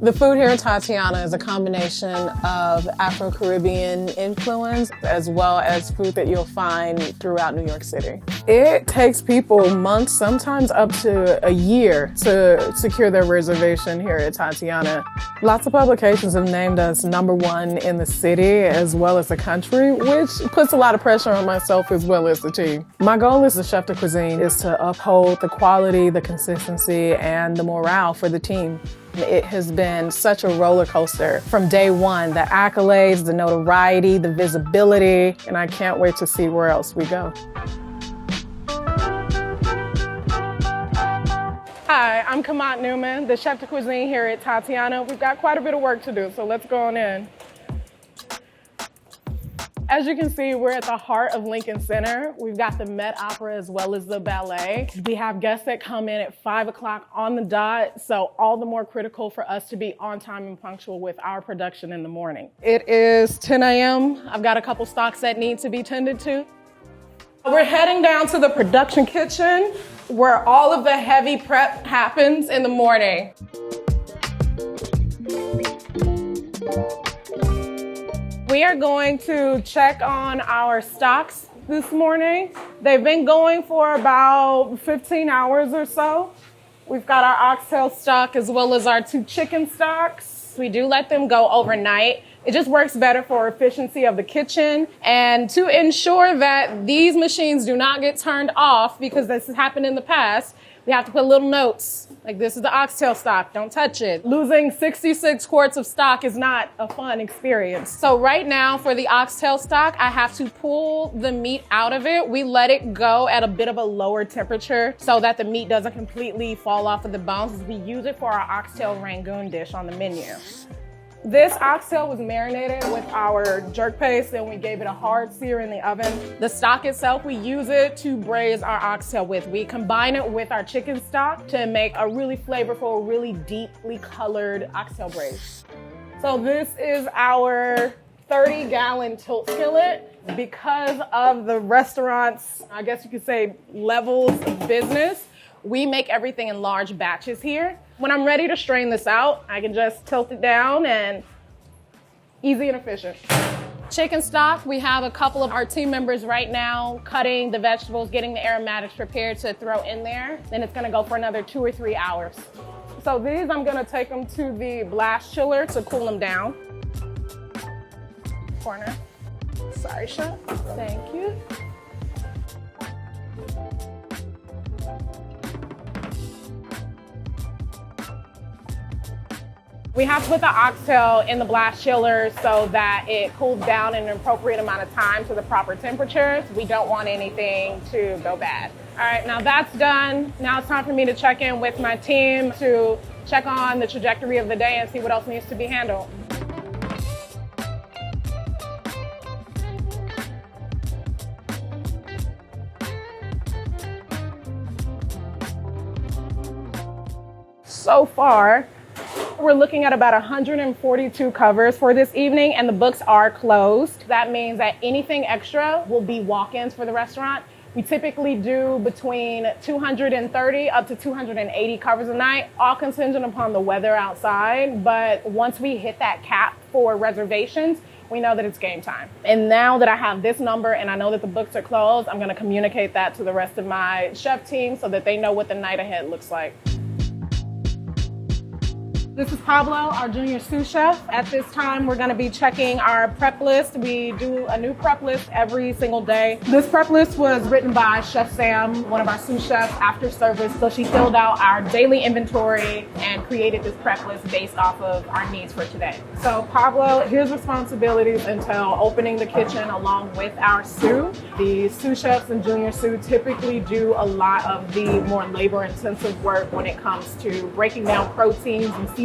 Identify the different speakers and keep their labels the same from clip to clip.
Speaker 1: The food here at Tatiana is a combination of Afro-Caribbean influence as well as food that you'll find throughout New York City. It takes people months, sometimes up to a year, to secure their reservation here at Tatiana. Lots of publications have named us #1 in the city as well as the country, which puts a lot of pressure on myself as well as the team. My goal as the chef de cuisine is to uphold the quality, the consistency, and the morale for the team. It has been such a roller coaster from day one, the accolades, the notoriety, the visibility, and I can't wait to see where else we go. Hi, I'm Kamat Newman, the chef de cuisine here at Tatiana. We've got quite a bit of work to do, so let's go on in. As you can see, we're at the heart of Lincoln Center. We've got the Met Opera as well as the ballet. We have guests that come in at 5 o'clock on the dot, so all the more critical for us to be on time and punctual with our production in the morning. It is 10 a.m. I've got a couple stocks that need to be tended to. We're heading down to the production kitchen where all of the heavy prep happens in the morning. We are going to check on our stocks this morning. They've been going for about 15 hours or so. We've got our oxtail stock as well as our 2 chicken stocks. We do let them go overnight. It just works better for efficiency of the kitchen and to ensure that these machines do not get turned off, because this has happened in the past. We have to put little notes, like this is the oxtail stock, don't touch it. Losing 66 quarts of stock is not a fun experience. So right now for the oxtail stock, I have to pull the meat out of it. We let it go at a bit of a lower temperature so that the meat doesn't completely fall off of the bones, as we use it for our oxtail rangoon dish on the menu. This oxtail was marinated with our jerk paste, and we gave it a hard sear in the oven. The stock itself, we use it to braise our oxtail with. We combine it with our chicken stock to make a really flavorful, really deeply colored oxtail braise. So this is our 30-gallon tilt skillet. Because of the restaurant's, I guess you could say, levels of business, we make everything in large batches here. When I'm ready to strain this out, I can just tilt it down, and easy and efficient. Chicken stock, we have a couple of our team members right now cutting the vegetables, getting the aromatics prepared to throw in there. Then it's gonna go for another 2 or 3 hours. So these, I'm gonna take them to the blast chiller to cool them down. Corner. Sorry, chef. Thank you. We have to put the oxtail in the blast chiller so that it cools down in an appropriate amount of time to the proper temperatures. We don't want anything to go bad. All right, now that's done. Now it's time for me to check in with my team to check on the trajectory of the day and see what else needs to be handled. So far, we're looking at about 142 covers for this evening, and the books are closed. That means that anything extra will be walk-ins for the restaurant. We typically do between 230 up to 280 covers a night, all contingent upon the weather outside. But once we hit that cap for reservations, we know that it's game time. And now that I have this number and I know that the books are closed, I'm gonna communicate that to the rest of my chef team so that they know what the night ahead looks like. This is Pablo, our junior sous chef. At this time, we're gonna be checking our prep list. We do a new prep list every single day. This prep list was written by Chef Sam, one of our sous chefs, after service. So she filled out our daily inventory and created this prep list based off of our needs for today. So Pablo, his responsibilities entail opening the kitchen along with our sous. The sous chefs and junior sous typically do a lot of the more labor-intensive work when it comes to breaking down proteins and seafood.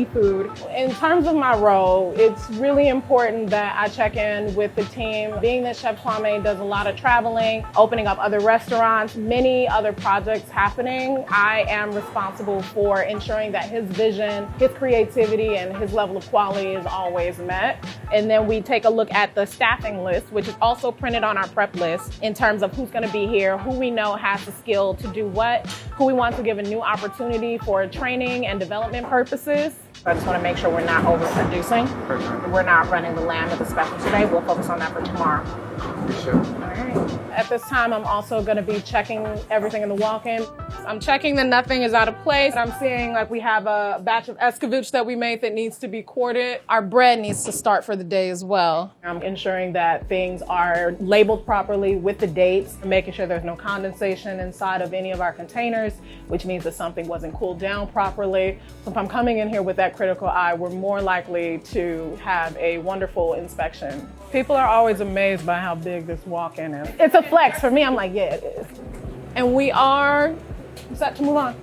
Speaker 1: In terms of my role, it's really important that I check in with the team. Being that Chef Kwame does a lot of traveling, opening up other restaurants, many other projects happening, I am responsible for ensuring that his vision, his creativity, and his level of quality is always met. And then we take a look at the staffing list, which is also printed on our prep list in terms of who's gonna be here, who we know has the skill to do what, who we want to give a new opportunity for training and development purposes. I just want to make sure we're not overproducing. We're not running the lamb at the special today. We'll focus on that for tomorrow.
Speaker 2: Sure.
Speaker 1: All right. At this time, I'm also going to be checking everything in the walk-in. I'm checking that nothing is out of place. I'm seeing like we have a batch of escovitch that we made that needs to be quartered. Our bread needs to start for the day as well. I'm ensuring that things are labeled properly with the dates, making sure there's no condensation inside of any of our containers, which means that something wasn't cooled down properly. So if I'm coming in here with that critical eye, we're more likely to have a wonderful inspection. People are always amazed by how big this walk-in is. It's a flex. For me, I'm like, yeah, it is. And we are set to move on.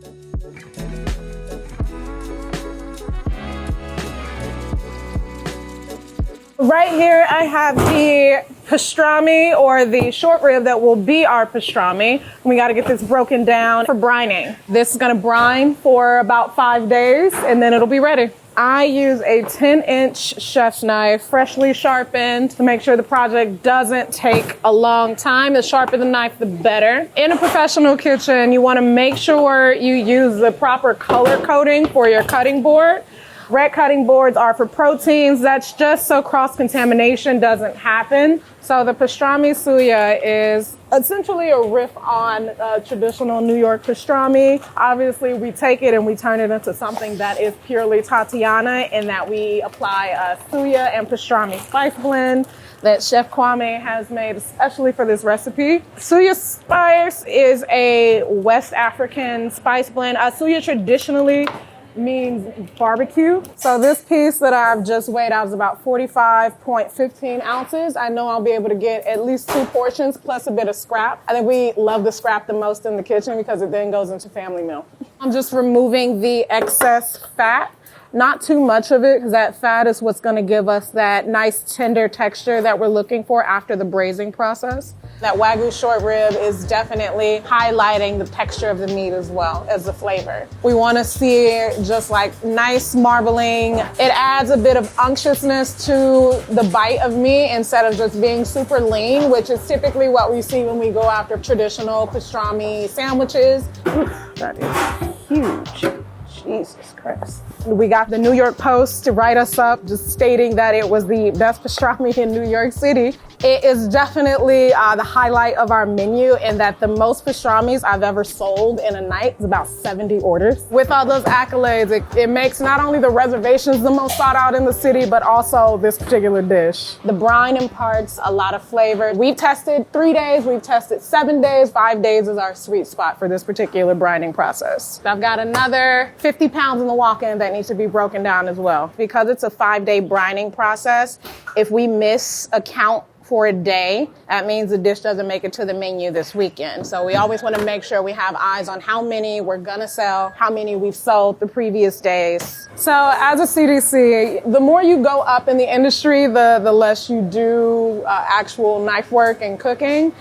Speaker 1: Right here, I have the pastrami, or the short rib that will be our pastrami. We got to get this broken down for brining. This is going to brine for about 5 days, and then it'll be ready. I use a 10-inch chef's knife, freshly sharpened, to make sure the project doesn't take a long time. The sharper the knife, the better. In a professional kitchen, you want to make sure you use the proper color coding for your cutting board. Red cutting boards are for proteins. That's just so cross-contamination doesn't happen. So the pastrami suya is essentially a riff on traditional New York pastrami. Obviously, we take it and we turn it into something that is purely Tatiana, in that we apply a suya and pastrami spice blend that Chef Kwame has made especially for this recipe. Suya spice is a West African spice blend. Suya traditionally means barbecue. So this piece that I've just weighed out is about 45.15 ounces. I know I'll be able to get at least 2 portions plus a bit of scrap. I think we love the scrap the most in the kitchen because it then goes into family meal. I'm just removing the excess fat. Not too much of it, because that fat is what's going to give us that nice tender texture that we're looking for after the braising process. That Wagyu short rib is definitely highlighting the texture of the meat as well as the flavor. We want to see just like nice marbling. It adds a bit of unctuousness to the bite of meat instead of just being super lean, which is typically what we see when we go after traditional pastrami sandwiches. Oof, that is huge. Jesus Christ. We got the New York Post to write us up just stating that it was the best pastrami in New York City. It is definitely the highlight of our menu, in that the most pastramis I've ever sold in a night is about 70 orders. With all those accolades, it makes not only the reservations the most sought out in the city, but also this particular dish. The brine imparts a lot of flavor. We've tested 3 days, we've tested 7 days, 5 days is our sweet spot for this particular brining process. I've got another 50 pounds in the walk-in that needs to be broken down as well. Because it's a 5-day brining process, if we miss a count for a day, that means the dish doesn't make it to the menu this weekend. So we always want to make sure we have eyes on how many we're gonna sell, how many we've sold the previous days. So as a CDC, the more you go up in the industry, the less you do actual knife work and cooking.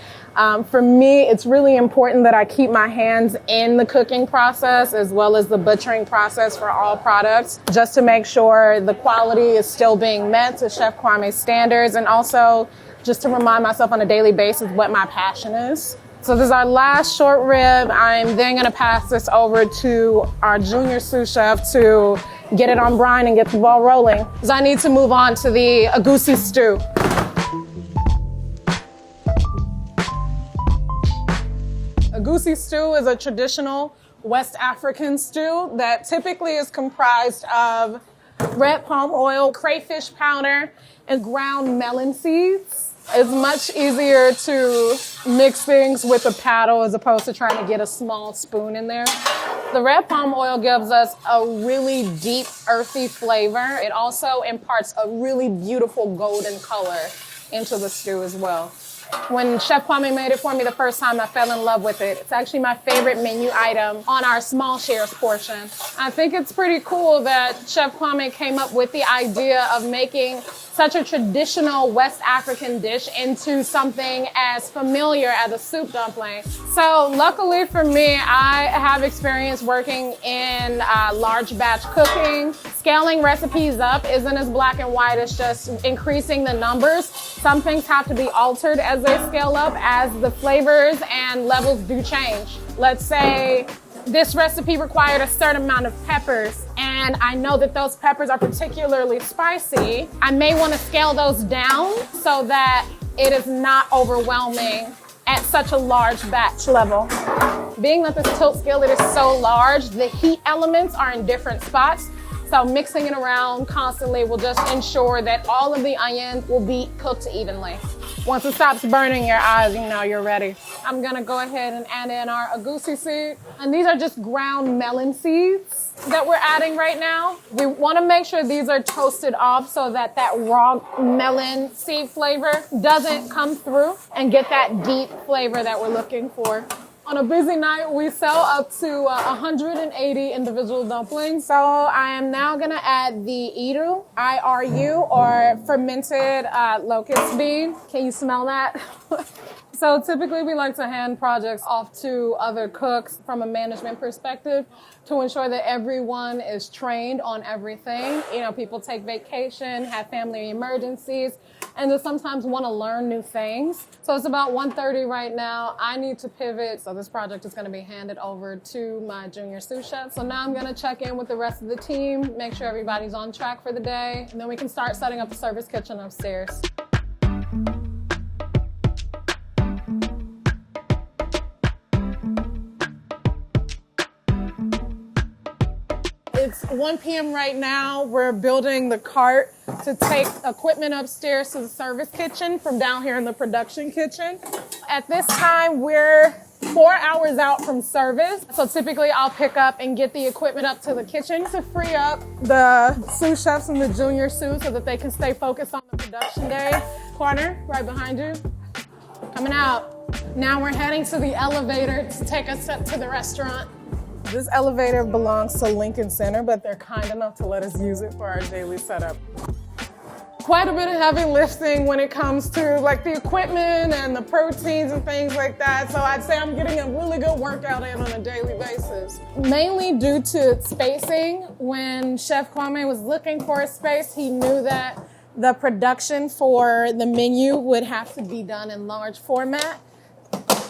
Speaker 1: For me, it's really important that I keep my hands in the cooking process as well as the butchering process for all products, just to make sure the quality is still being met to Chef Kwame's standards, and also just to remind myself on a daily basis what my passion is. So this is our last short rib. I'm then gonna pass this over to our junior sous chef to get it on brine and get the ball rolling, because I need to move on to the egusi stew. Egusi stew is a traditional West African stew that typically is comprised of red palm oil, crayfish powder, and ground melon seeds. It's much easier to mix things with a paddle as opposed to trying to get a small spoon in there. The red palm oil gives us a really deep, earthy flavor. It also imparts a really beautiful golden color into the stew as well. When Chef Kwame made it for me the first time, I fell in love with it. It's actually my favorite menu item on our small shares portion. I think it's pretty cool that Chef Kwame came up with the idea of making such a traditional West African dish into something as familiar as a soup dumpling. So luckily for me, I have experience working in large batch cooking. Scaling recipes up isn't as black and white as just increasing the numbers. Some things have to be altered as they scale up, as the flavors and levels do change. Let's say This recipe required a certain amount of peppers, and I know that those peppers are particularly spicy. I may want to scale those down so that it is not overwhelming at such a large batch level. Being that this tilt skillet is so large, the heat elements are in different spots. So mixing it around constantly will just ensure that all of the onions will be cooked evenly. Once it stops burning your eyes, you know you're ready. I'm gonna go ahead and add in our agusi seed. And these are just ground melon seeds that we're adding right now. We wanna make sure these are toasted off so that that raw melon seed flavor doesn't come through and get that deep flavor that we're looking for. On a busy night, we sell up to 180 individual dumplings. So I am now gonna add the iru, I-R-U, or fermented locust bean. Can you smell that? So typically we like to hand projects off to other cooks from a management perspective to ensure that everyone is trained on everything. You know, people take vacation, have family emergencies, and just sometimes want to learn new things. So it's about 1:30 right now. I need to pivot. So this project is going to be handed over to my junior sous chef. So now I'm going to check in with the rest of the team, make sure everybody's on track for the day, and then we can start setting up the service kitchen upstairs. It's 1 p.m. right now. We're building the cart to take equipment upstairs to the service kitchen from down here in the production kitchen. At this time, we're 4 hours out from service. So typically I'll pick up and get the equipment up to the kitchen to free up the sous chefs and the junior sous so that they can stay focused on the production day. Corner, right behind you. Coming out. Now we're heading to the elevator to take us up to the restaurant. This elevator belongs to Lincoln Center, but they're kind enough to let us use it for our daily setup. Quite a bit of heavy lifting when it comes to like the equipment and the proteins and things like that. So I'd say I'm getting a really good workout in on a daily basis. Mainly due to spacing. When Chef Kwame was looking for a space, he knew that the production for the menu would have to be done in large format.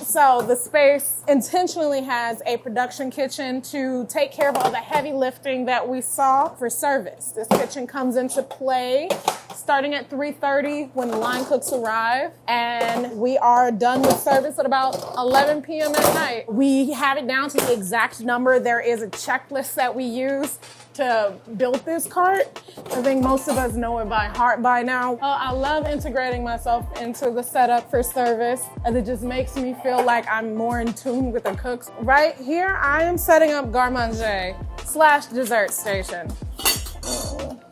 Speaker 1: So the space intentionally has a production kitchen to take care of all the heavy lifting that we saw for service. This kitchen comes into play starting at 3:30 when the line cooks arrive, and we are done with service at about 11 p.m. at night. We have it down to the exact number. There is a checklist that we use to build this cart. I think most of us know it by heart by now. I love integrating myself into the setup for service, and it just makes me feel like I'm more in tune with the cooks. Right here, I am setting up garde-manger/dessert station.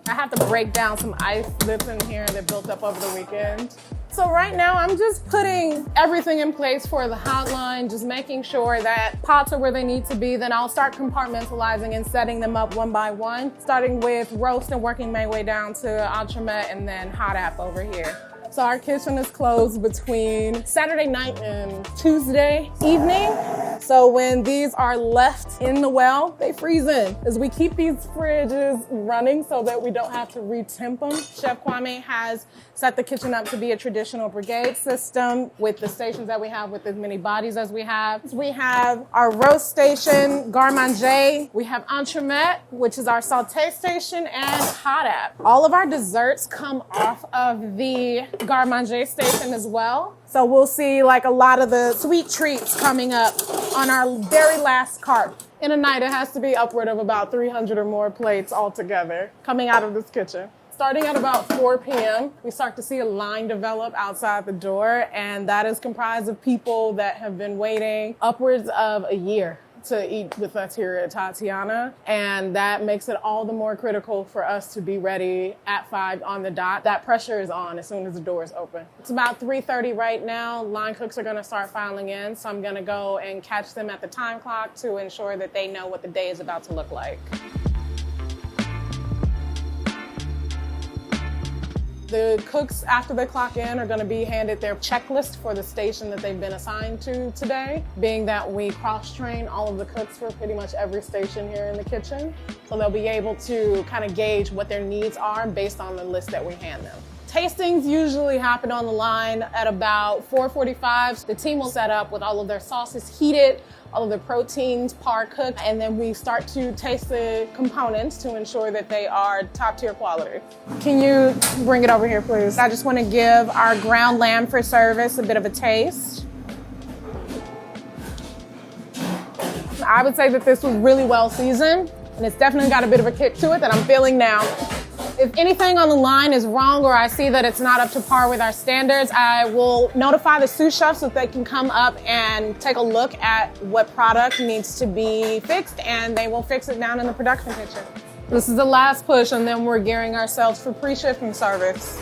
Speaker 1: I have to break down some ice that's in here that built up over the weekend. So right now, I'm just putting everything in place for the hotline, just making sure that pots are where they need to be. Then I'll start compartmentalizing and setting them up one by one, starting with roast and working my way down to entremet and then hot app over here. So our kitchen is closed between Saturday night and Tuesday evening. So when these are left in the well, they freeze in. As we keep these fridges running so that we don't have to retemp them. Chef Kwame has set the kitchen up to be a traditional brigade system with the stations that we have with as many bodies as we have. We have our roast station, garde-manger. We have entremet, which is our sauté station, and hot app. All of our desserts come off of the garde-manger station as well. So we'll see like a lot of the sweet treats coming up on our very last cart. In a night, it has to be upward of about 300 or more plates altogether coming out of this kitchen. Starting at about 4 p.m., we start to see a line develop outside the door, and that is comprised of people that have been waiting upwards of a year to eat with us here at Tatiana, and that makes it all the more critical for us to be ready at 5 on the dot. That pressure is on as soon as the doors open. It's about 3:30 right now. Line cooks are gonna start filing in, so I'm gonna go and catch them at the time clock to ensure that they know what the day is about to look like. The cooks, after they clock in, are going to be handed their checklist for the station that they've been assigned to today, being that we cross-train all of the cooks for pretty much every station here in the kitchen. So they'll be able to kind of gauge what their needs are based on the list that we hand them. Tastings usually happen on the line at about 4:45. The team will set up with all of their sauces heated all of the proteins par cooked, and then we start to taste the components to ensure that they are top tier quality. Can you bring it over here, please? I just want to give our ground lamb for service a bit of a taste. I would say that this was really well seasoned, and it's definitely got a bit of a kick to it that I'm feeling now. If anything on the line is wrong or I see that it's not up to par with our standards, I will notify the sous chefs so that they can come up and take a look at what product needs to be fixed, and they will fix it down in the production kitchen. This is the last push, and then we're gearing ourselves for pre-shipping service.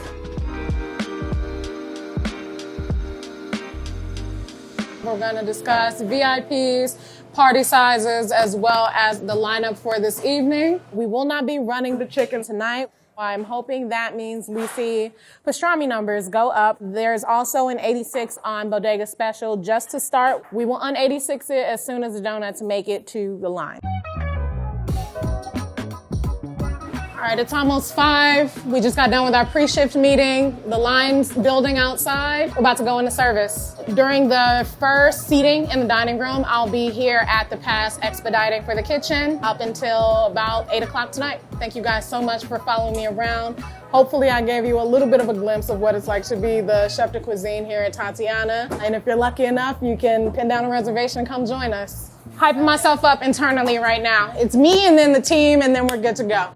Speaker 1: We're going to discuss VIPs, party sizes, as well as the lineup for this evening. We will not be running the chicken tonight. I'm hoping that means we see pastrami numbers go up. There's also an 86 on Bodega Special just to start. We will un-86 it as soon as the donuts make it to the line. All right, it's almost 5. We just got done with our pre-shift meeting. The line's building outside. We're about to go into service. During the first seating in the dining room, I'll be here at the pass expediting for the kitchen up until about 8 o'clock tonight. Thank you guys so much for following me around. Hopefully I gave you a little bit of a glimpse of what it's like to be the chef de cuisine here at Tatiana. And if you're lucky enough, you can pin down a reservation and come join us. Hyping myself up internally right now. It's me and then the team, and then we're good to go.